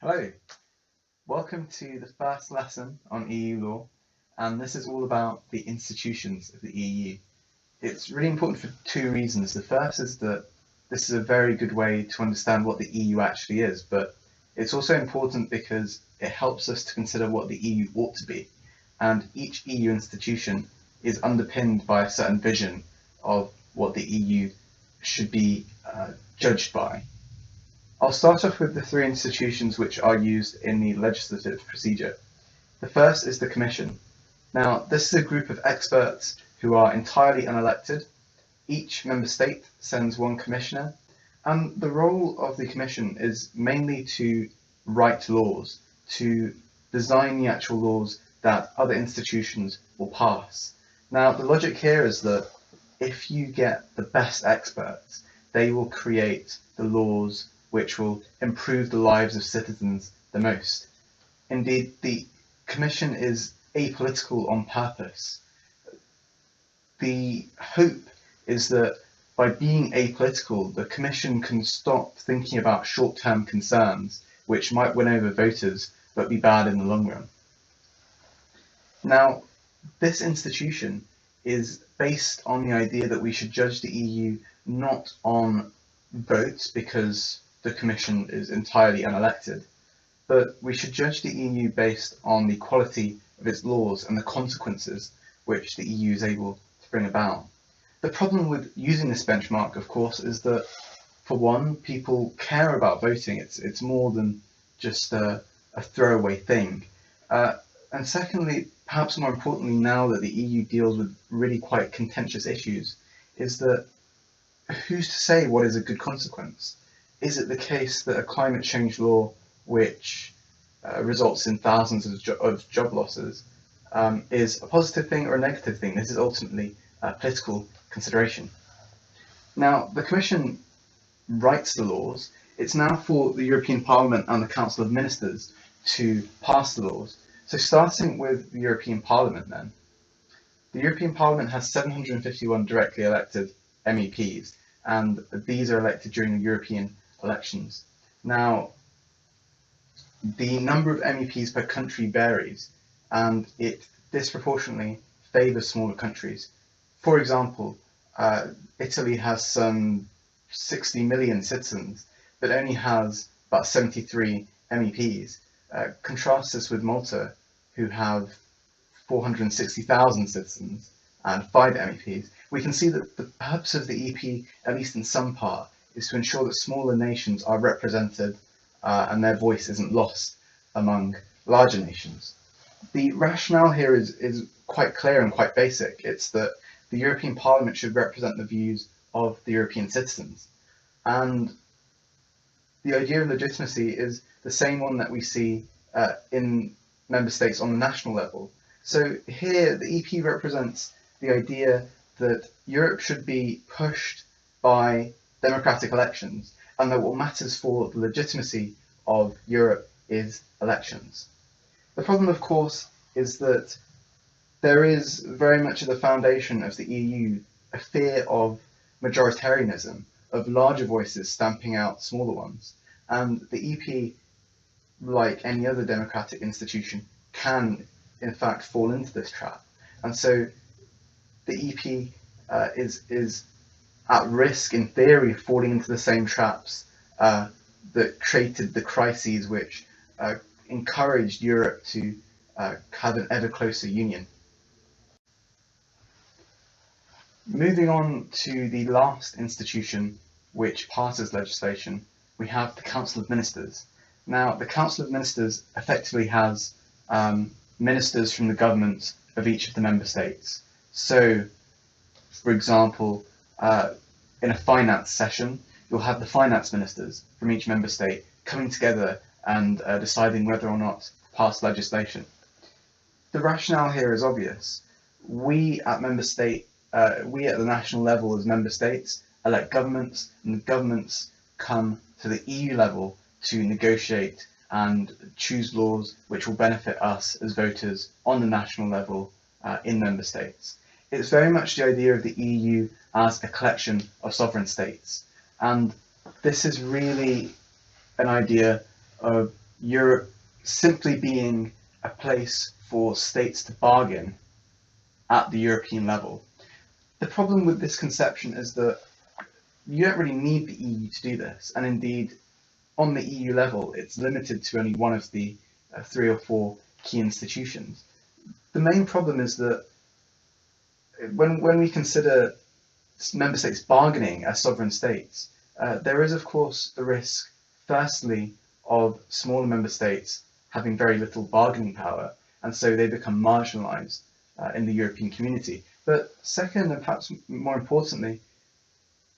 Hello, welcome to the first lesson on EU law, and this is all about the institutions of the EU. It's really important for two reasons. The first is that this is a very good way to understand what the EU actually is, but it's also important because it helps us to consider what the EU ought to be, and each EU institution is underpinned by a certain vision of what the EU should be judged by. I'll start off with the three institutions which are used in the legislative procedure. The first is the Commission. Now, this is a group of experts who are entirely unelected. Each member state sends one commissioner, and the role of the Commission is mainly to write laws, to design the actual laws that other institutions will pass. Now, the logic here is that if you get the best experts, they will create the laws which will improve the lives of citizens the most. Indeed, the Commission is apolitical on purpose. The hope is that by being apolitical, the Commission can stop thinking about short-term concerns which might win over voters but be bad in the long run. Now, this institution is based on the idea that we should judge the EU not on votes, because the Commission is entirely unelected, but we should judge the EU based on the quality of its laws and the consequences which the EU is able to bring about. The problem with using this benchmark, of course, is that, for one, people care about voting. It's more than just a throwaway thing. And secondly, perhaps more importantly, now that the EU deals with really quite contentious issues, is that who's to say what is a good consequence? Is it the case that a climate change law which results in thousands of job losses is a positive thing or a negative thing? This is ultimately a political consideration. Now, the Commission writes the laws. It's now for the European Parliament and the Council of Ministers to pass the laws. So starting with the European Parliament then, the European Parliament has 751 directly elected MEPs, and these are elected during the European elections. Now, the number of MEPs per country varies, and it disproportionately favours smaller countries. For example, Italy has some 60 million citizens, but only has about 73 MEPs. Contrast this with Malta, who have 460,000 citizens and 5 MEPs. We can see that the purpose of the EP, at least in some part, is to ensure that smaller nations are represented and their voice isn't lost among larger nations. The rationale here is quite clear and quite basic. It's that the European Parliament should represent the views of the European citizens. And the idea of legitimacy is the same one that we see in member states on the national level. So here, the EP represents the idea that Europe should be pushed by democratic elections, and that what matters for the legitimacy of Europe is elections. The problem, of course, is that there is very much at the foundation of the EU a fear of majoritarianism, of larger voices stamping out smaller ones, and the EP, like any other democratic institution, can in fact fall into this trap. And so the EP is at risk, in theory, of falling into the same traps that created the crises which encouraged Europe to have an ever closer union. Moving on to the last institution which passes legislation, we have the Council of Ministers. Now, the Council of Ministers effectively has ministers from the government of each of the member states. So, for example, in a finance session, you'll have the finance ministers from each member state coming together and deciding whether or not to pass legislation. The rationale here is obvious. We at the national level as member states elect governments, and the governments come to the EU level to negotiate and choose laws which will benefit us as voters on the national level in member states. It's very much the idea of the EU as a collection of sovereign states. And this is really an idea of Europe simply being a place for states to bargain at the European level. The problem with this conception is that you don't really need the EU to do this, and indeed, on the EU level, it's limited to only one of the 3 or 4 key institutions. The main problem is that when we consider member states bargaining as sovereign states, there is, of course, the risk, firstly, of smaller member states having very little bargaining power, and so they become marginalised in the European community. But second, and perhaps more importantly,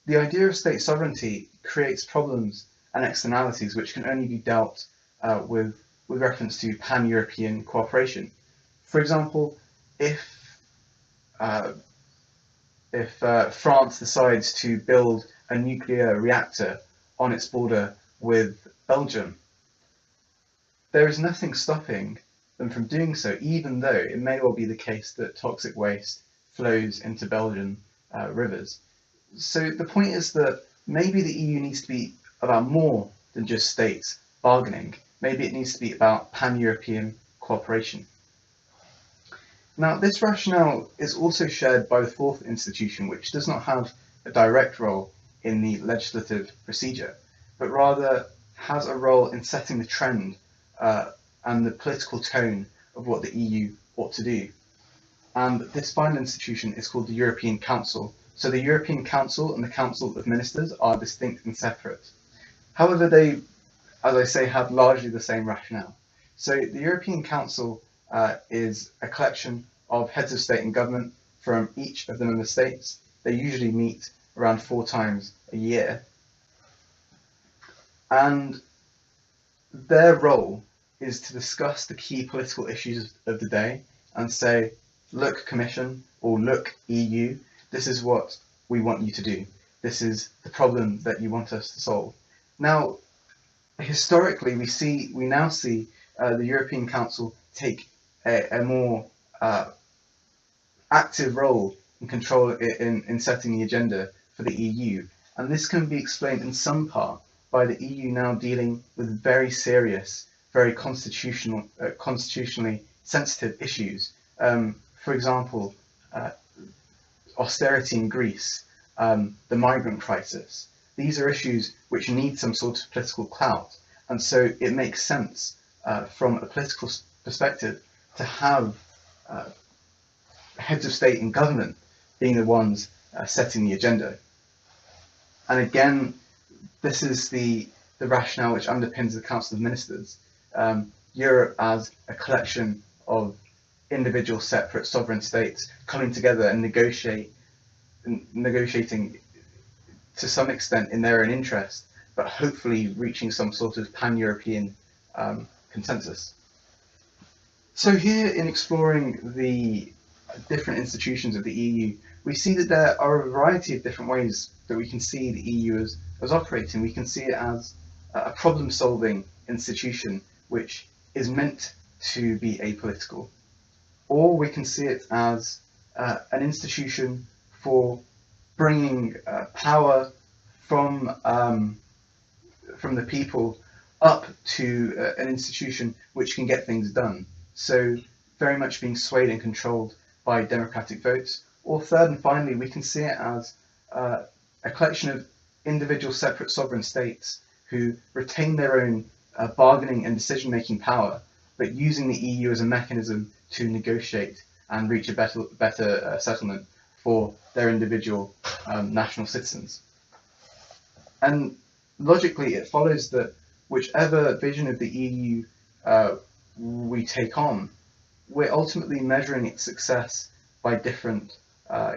the idea of state sovereignty creates problems and externalities which can only be dealt with reference to pan-European cooperation. For example, if France decides to build a nuclear reactor on its border with Belgium, there is nothing stopping them from doing so, even though it may well be the case that toxic waste flows into Belgian rivers. So the point is that maybe the EU needs to be about more than just states bargaining. Maybe it needs to be about pan-European cooperation. Now, this rationale is also shared by the fourth institution, which does not have a direct role in the legislative procedure, but rather has a role in setting the trend and the political tone of what the EU ought to do. And this final institution is called the European Council. So the European Council and the Council of Ministers are distinct and separate. However, they, as I say, have largely the same rationale. So the European Council is a collection of heads of state and government from each of the member states. They usually meet around 4 times a year. And their role is to discuss the key political issues of the day and say, look, Commission, or look, EU, this is what we want you to do. This is the problem that you want us to solve. Now, historically, we now see the European Council take a more active role in control in setting the agenda for the EU. And this can be explained in some part by the EU now dealing with very serious, very constitutionally sensitive issues. For example, austerity in Greece, the migrant crisis. These are issues which need some sort of political clout. And so it makes sense from a political perspective to have heads of state and government being the ones setting the agenda. And again, this is the rationale which underpins the Council of Ministers. Europe as a collection of individual separate sovereign states coming together and negotiating to some extent in their own interest, but hopefully reaching some sort of pan-European consensus. So here, in exploring the different institutions of the EU, we see that there are a variety of different ways that we can see the EU as operating. We can see it as a problem-solving institution which is meant to be apolitical, or we can see it as an institution for bringing power from the people up to an institution which can get things done. So very much being swayed and controlled by democratic votes. Or third and finally, we can see it as a collection of individual separate sovereign states who retain their own bargaining and decision-making power, but using the EU as a mechanism to negotiate and reach a better settlement for their individual national citizens. And logically, it follows that whichever vision of the EU we take on, we're ultimately measuring its success by different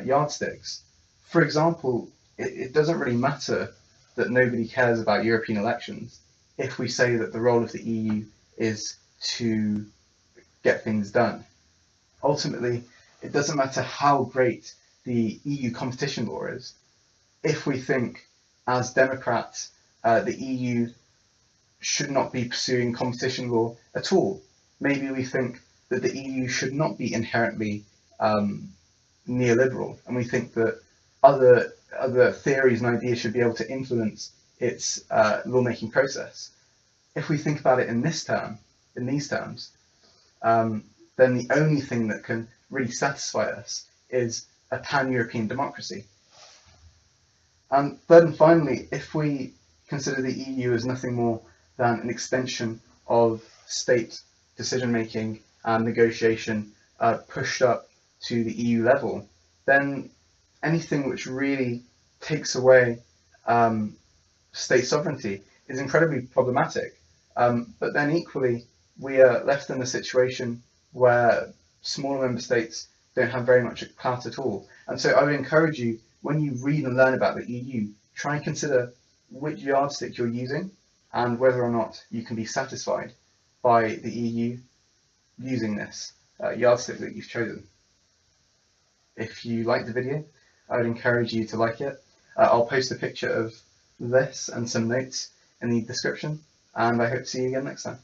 yardsticks. For example, it doesn't really matter that nobody cares about European elections if we say that the role of the EU is to get things done. Ultimately, it doesn't matter how great the EU competition law is if we think, as Democrats, the EU should not be pursuing competition law at all. Maybe we think that the EU should not be inherently neoliberal, and we think that other theories and ideas should be able to influence its lawmaking process. if we think about it in these terms, then the only thing that can really satisfy us is a pan-European democracy. And third and finally, if we consider the EU as nothing more than an extension of state decision-making and negotiation pushed up to the EU level, then anything which really takes away state sovereignty is incredibly problematic. But then equally, we are left in a situation where smaller member states don't have very much clout at all. And so I would encourage you, when you read and learn about the EU, try and consider which yardstick you're using and whether or not you can be satisfied by the EU using this yardstick that you've chosen. If you like the video, I would encourage you to like it. I'll post a picture of this and some notes in the description, and I hope to see you again next time.